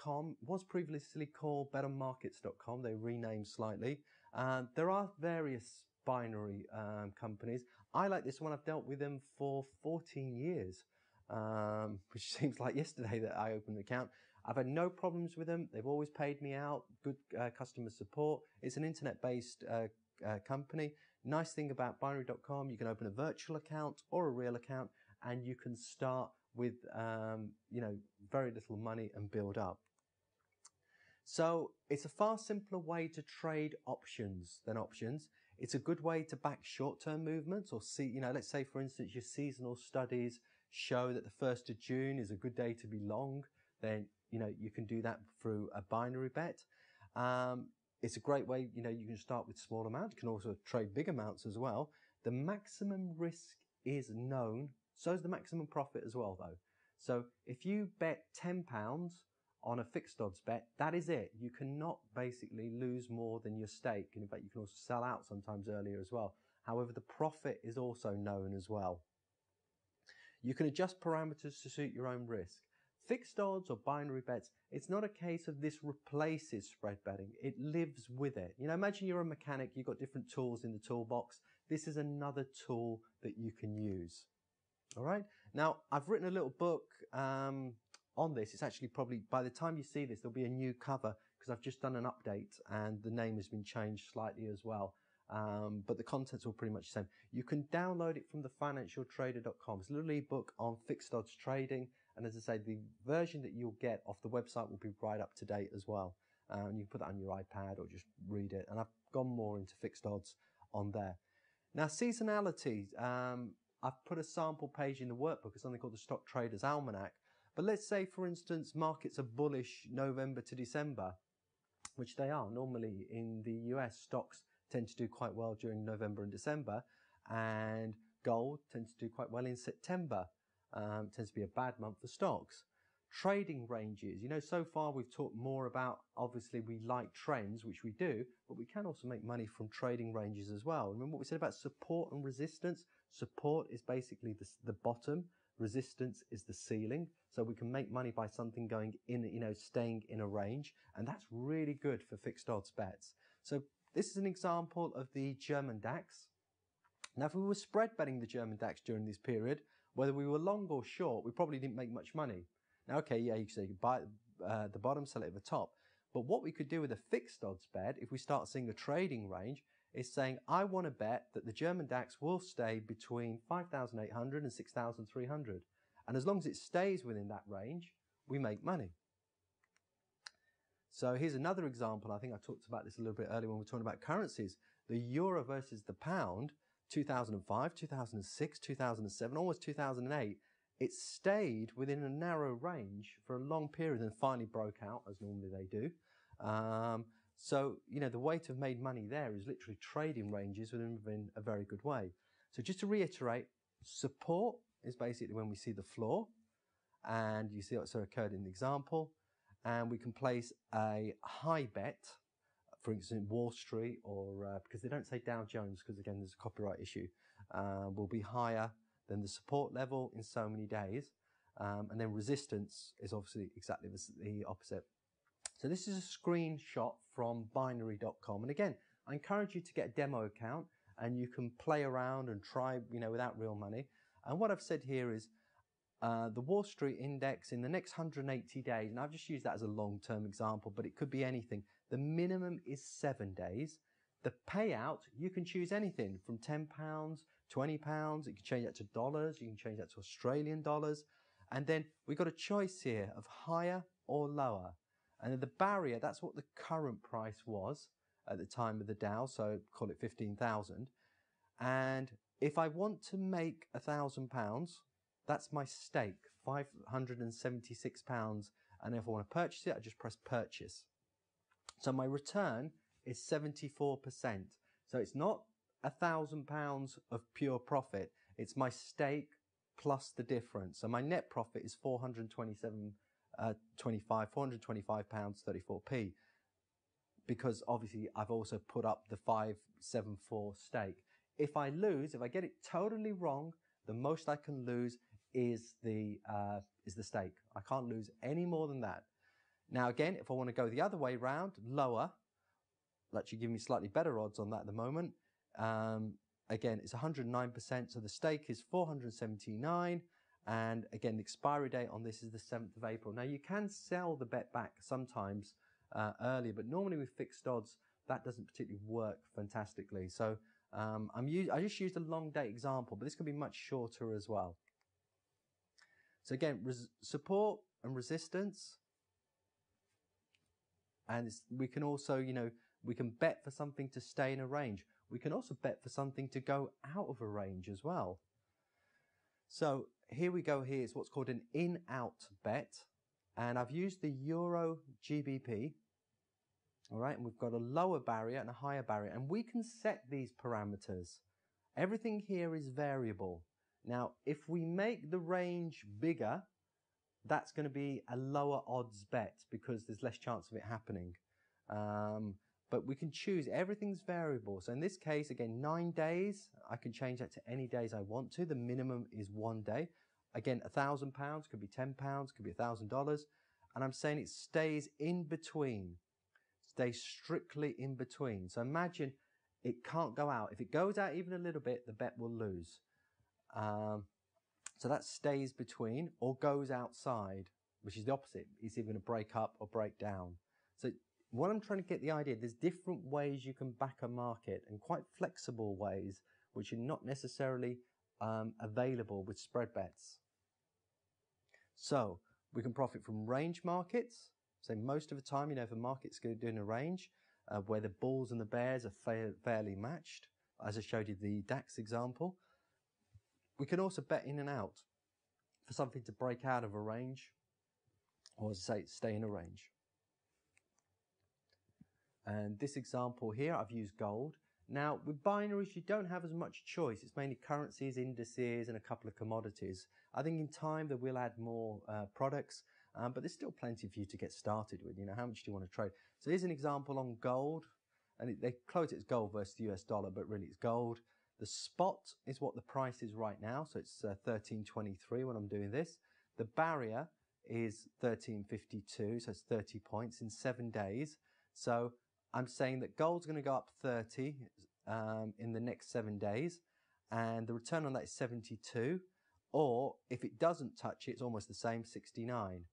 Binary.com was previously called bettermarkets.com. They renamed slightly. There are various binary companies. I like this one. I've dealt with them for 14 years, which seems like yesterday that I opened an account. I've had no problems with them. They've always paid me out. Good customer support. It's an internet-based company. Nice thing about Binary.com, you can open a virtual account or a real account, and you can start with very little money and build up. So it's a far simpler way to trade options than options. It's a good way to back short-term movements, or see, let's say for instance your seasonal studies show that the 1st of June is a good day to be long, then you can do that through a binary bet. It's a great way, you can start with small amounts. You can also trade big amounts as well. The maximum risk is known, so is the maximum profit as well though. So if you bet £10 on a fixed odds bet, that is it. You cannot basically lose more than your stake. And in fact, you can also sell out sometimes earlier as well. However, the profit is also known as well. You can adjust parameters to suit your own risk. Fixed odds or binary bets, it's not a case of this replaces spread betting. It lives with it. Imagine you're a mechanic, you've got different tools in the toolbox. This is another tool that you can use. All right. Now, I've written a little book on this. It's actually probably, by the time you see this, there'll be a new cover because I've just done an update and the name has been changed slightly as well. But the content's all pretty much the same. You can download it from thefinancialtrader.com. It's a little ebook on fixed odds trading. And as I say, the version that you'll get off the website will be right up to date as well. You can put that on your iPad or just read it. And I've gone more into fixed odds on there. Now, seasonality. I've put a sample page in the workbook. It's something called the Stock Traders Almanac. But let's say, for instance, markets are bullish November to December, which they are. Normally in the US, stocks tend to do quite well during November and December, and gold tends to do quite well in September. Tends to be a bad month for stocks. Trading ranges. So far we've talked more about, obviously we like trends, which we do, but we can also make money from trading ranges as well. Remember what we said about support and resistance? Support is basically the bottom. Resistance is the ceiling. So we can make money by something going in, staying in a range. And that's really good for fixed odds bets. So this is an example of the German DAX. Now, if we were spread betting the German DAX during this period, whether we were long or short, we probably didn't make much money. Now, okay, yeah, you can say you buy the bottom, sell it at the top. But what we could do with a fixed odds bet, if we start seeing a trading range, is saying, I want to bet that the German DAX will stay between 5,800 and 6,300. And as long as it stays within that range, we make money. So here's another example. I think I talked about this a little bit earlier when we were talking about currencies. The euro versus the pound, 2005, 2006, 2007, almost 2008. It stayed within a narrow range for a long period and finally broke out, as normally they do. So, the way to have made money there is literally trading ranges within a very good way. So just to reiterate, support is basically when we see the floor, and you see what's occurred in the example, and we can place a high bet, for instance, Wall Street, or because they don't say Dow Jones, because again, there's a copyright issue, will be higher than the support level in so many days. And then resistance is obviously exactly the opposite. So this is a screenshot from binary.com. And again, I encourage you to get a demo account and you can play around and try, without real money. And what I've said here is the Wall Street index in the next 180 days, and I've just used that as a long-term example, but it could be anything. The minimum is 7 days. The payout, you can choose anything from £10, £20. You can change that to dollars. You can change that to Australian dollars. And then we've got a choice here of higher or lower. And then the barrier, that's what the current price was at the time of the Dow. So call it 15,000. And if I want to make £1,000, that's my stake, £576. And if I want to purchase it, I just press purchase. So my return is 74%. So it's not £1,000 of pure profit. It's my stake plus the difference. So my net profit is £425.34p, because obviously I've also put up the 574 stake. If I get it totally wrong, the most I can lose is the stake. I can't lose any more than that. Now again, if I want to go the other way round, lower, it'll actually give me slightly better odds on that at the moment. Again, it's 109%, so the stake is 479, and again, the expiry date on this is the 7th of April. Now you can sell the bet back sometimes earlier, but normally with fixed odds, that doesn't particularly work fantastically. So I just used a long date example, but this can be much shorter as well. So again, support and resistance. And we can also, you know, we can bet for something to stay in a range. We can also bet for something to go out of a range as well. So here we go. Here is what's called an in-out bet. And I've used the Euro GBP. All right, and we've got a lower barrier and a higher barrier. And we can set these parameters. Everything here is variable. Now, if we make the range bigger, that's going to be a lower odds bet because there's less chance of it happening. But we can choose, everything's variable. So in this case, again, 9 days, I can change that to any days I want to. The minimum is 1 day. Again, £1,000 could be £10, could be $1,000. And I'm saying it stays in between, stays strictly in between. So imagine it can't go out. If it goes out even a little bit, the bet will lose. So that stays between or goes outside, which is the opposite. It's either going to break up or break down. So what I'm trying to get the idea, there's different ways you can back a market and quite flexible ways which are not necessarily available with spread bets. So we can profit from range markets. So most of the time, you know, if a market's doing a range where the bulls and the bears are fairly matched, as I showed you the DAX example. We can also bet in and out for something to break out of a range, or as I say, stay in a range. And this example here, I've used gold. Now, with binaries, you don't have as much choice. It's mainly currencies, indices, and a couple of commodities. I think in time, they will add more products, but there's still plenty for you to get started with. You know, how much do you want to trade? So here's an example on gold, and they quote it as gold versus the US dollar, but really it's gold. The spot is what the price is right now, so it's 13.23 when I'm doing this. The barrier is 13.52, so it's 30 points in 7 days. So I'm saying that gold's going to go up 30 in the next 7 days, and the return on that is 72. Or if it doesn't touch it, it's almost the same, 69.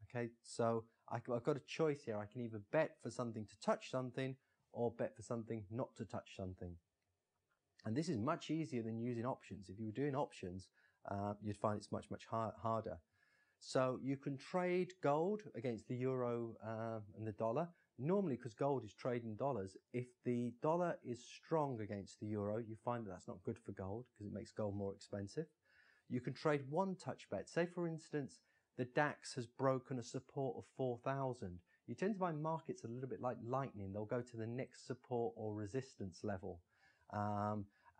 Okay, so I've got a choice here. I can either bet for something to touch something or bet for something not to touch something. And this is much easier than using options. If you were doing options, you'd find it's much, much harder. So you can trade gold against the euro and the dollar. Normally, because gold is trading dollars, if the dollar is strong against the euro, you find that that's not good for gold because it makes gold more expensive. You can trade one touch bet. Say, for instance, the DAX has broken a support of 4,000. You tend to find markets a little bit like lightning. They'll go to the next support or resistance level.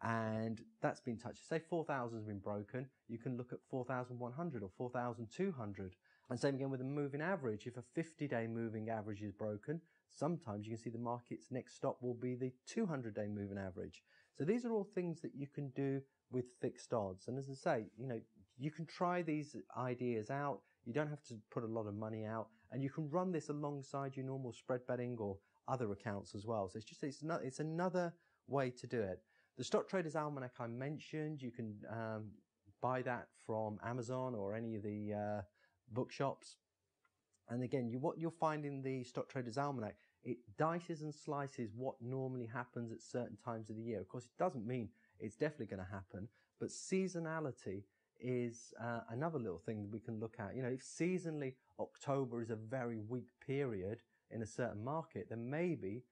And that's been touched. Say 4,000 has been broken, you can look at 4,100 or 4,200. And same again with a moving average. If a 50-day moving average is broken, sometimes you can see the market's next stop will be the 200-day moving average. So these are all things that you can do with fixed odds. And as I say, you know, you can try these ideas out. You don't have to put a lot of money out, and you can run this alongside your normal spread betting or other accounts as well. So it's another way to do it. The Stock Traders Almanac I mentioned, you can buy that from Amazon or any of the bookshops. And again, what you'll find in the Stock Traders Almanac, it dices and slices what normally happens at certain times of the year. Of course, it doesn't mean it's definitely going to happen, but seasonality is another little thing that we can look at. You know, if seasonally October is a very weak period in a certain market, then maybe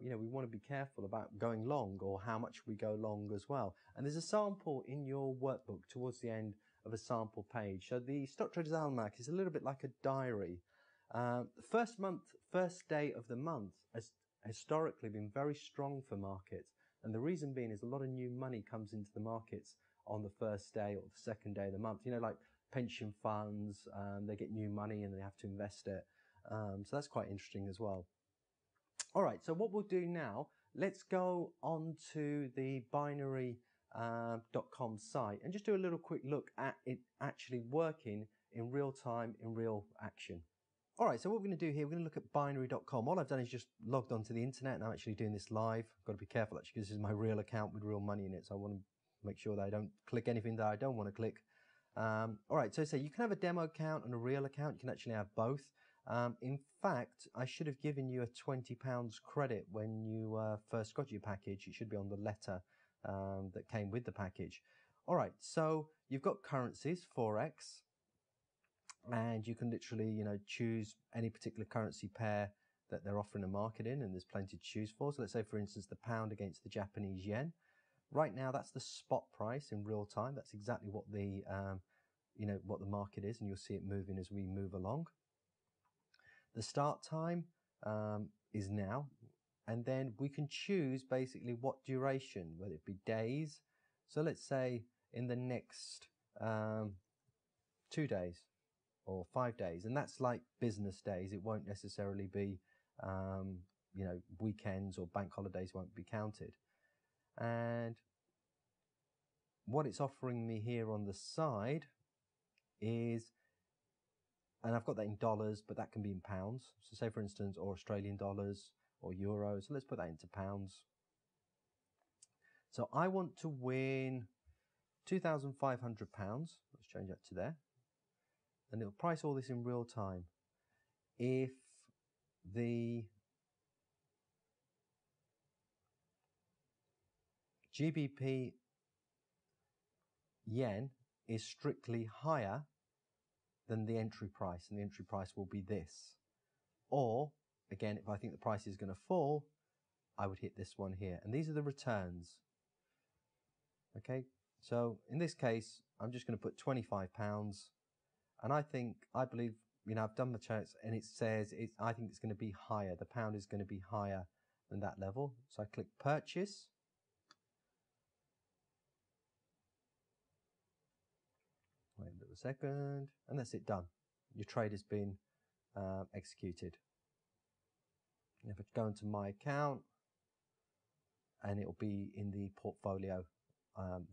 you know, we want to be careful about going long or how much we go long as well. And there's a sample in your workbook towards the end of a sample page. So the Stock Traders Almanac is a little bit like a diary. The first day of the month has historically been very strong for markets. And the reason being is a lot of new money comes into the markets on the first day or the second day of the month. You know, like pension funds, they get new money and they have to invest it. So that's quite interesting as well. All right, so what we'll do now, let's go on to the binary.com site and just do a little quick look at it actually working in real time, in real action. All right, so what we're going to do here, we're going to look at binary.com. All I've done is just logged onto the internet, and I'm actually doing this live. I've got to be careful actually, because this is my real account with real money in it, so I want to make sure that I don't click anything that I don't want to click. All right, so you can have a demo account and a real account. You can actually have both. In fact, I should have given you a £20 credit when you first got your package. It should be on the letter that came with the package. All right, so you've got currencies, Forex, and you can literally, choose any particular currency pair that they're offering a market in, and there's plenty to choose for. So let's say, for instance, the pound against the Japanese yen. Right now, that's the spot price in real time. That's exactly what the, what the market is, and you'll see it moving as we move along. The start time is now, and then we can choose basically what duration, whether it be days. So let's say in the next 2 days or 5 days, and that's like business days. It won't necessarily be, weekends or bank holidays won't be counted. And what it's offering me here on the side is, and I've got that in dollars, but that can be in pounds. So say, for instance, or Australian dollars or euros. So let's put that into pounds. So I want to win £2,500. Let's change that to there. And it'll price all this in real time. If the GBP yen is strictly higher than the entry price, and the entry price will be this. Or, again, if I think the price is going to fall, I would hit this one here. And these are the returns. Okay, so in this case, I'm just going to put £25. And I believe, I've done the charts, and it says, I think it's going to be higher. The pound is going to be higher than that level. So I click purchase. Wait a little second, and that's it, done. Your trade has been executed. And if I go into my account, and it'll be in the portfolio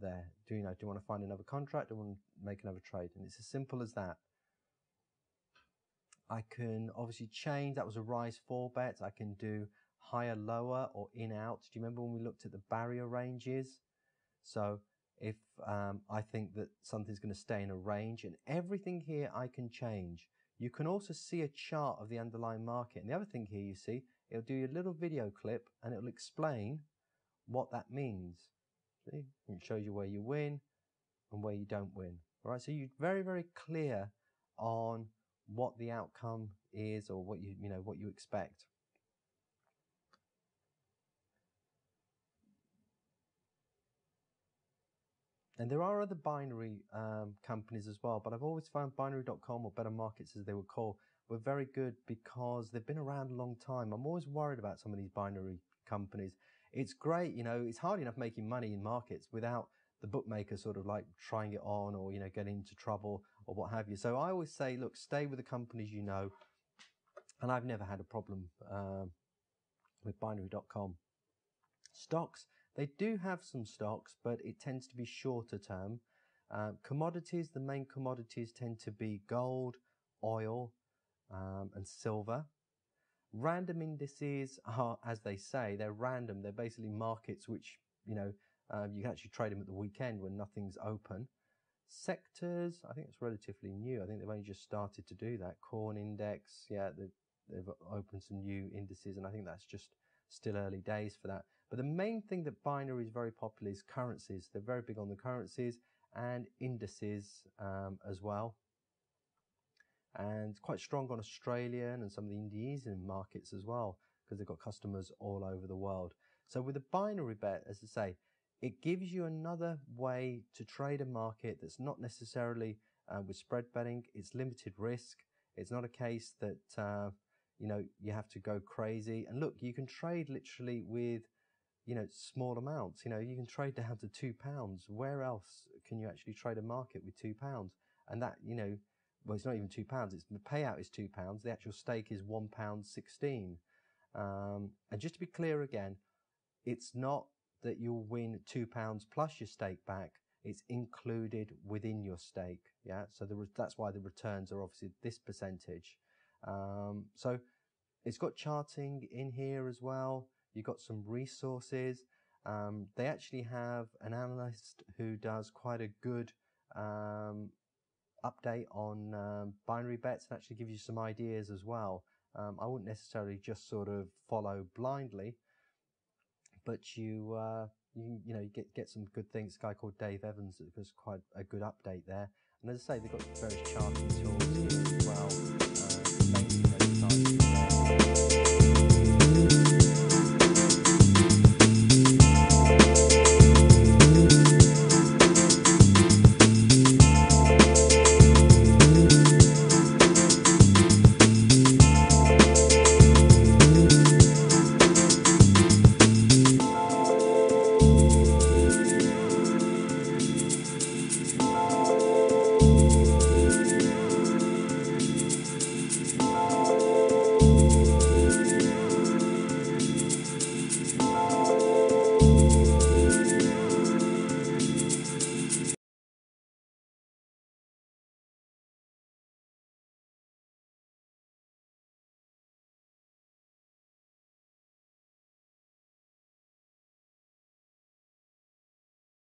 there. Do you want to find another contract? Do you want to make another trade? And it's as simple as that. I can obviously change. That was a rise 4 bet. I can do higher, lower, or in, out. Do you remember when we looked at the barrier ranges? So if I think that something's going to stay in a range, and everything here I can change. You can also see a chart of the underlying market. And the other thing here you see, it'll do a little video clip, and it'll explain what that means. See? It shows you where you win and where you don't win. All right, so you're very, very clear on what the outcome is, or what you expect. And there are other binary companies as well, but I've always found binary.com, or Better Markets as they were called, were very good because they've been around a long time. I'm always worried about some of these binary companies. It's great, it's hard enough making money in markets without the bookmaker sort of like trying it on, or, getting into trouble or what have you. So I always say, look, stay with the companies you know. And I've never had a problem with binary.com. Stocks, they do have some stocks, but it tends to be shorter term. Commodities, the main commodities tend to be gold, oil, and silver. Random indices are, as they say, they're random. They're basically markets which, you can actually trade them at the weekend when nothing's open. Sectors, I think it's relatively new. I think they've only just started to do that. Corn index, yeah, they've opened some new indices, and I think that's just still early days for that. But the main thing that binary is very popular is currencies. They're very big on the currencies and indices as well. And quite strong on Australian and some of the Indonesian markets as well, because they've got customers all over the world. So with a binary bet, as I say, it gives you another way to trade a market that's not necessarily with spread betting. It's limited risk. It's not a case that you have to go crazy. And look, you can trade literally with small amounts. You can trade down to £2. Where else can you actually trade a market with £2? And that well, it's not even £2. It's the payout is £2. The actual stake is £1.16. And just to be clear again, it's not that you'll win £2 plus your stake back. It's included within your stake. Yeah, so that's why the returns are obviously this percentage. So it's got charting in here as well. You've got some resources. They actually have an analyst who does quite a good update on binary bets and actually gives you some ideas as well. I wouldn't necessarily just sort of follow blindly, but you get some good things. A guy called Dave Evans that does quite a good update there. And as I say, they've got various charting tools here as well.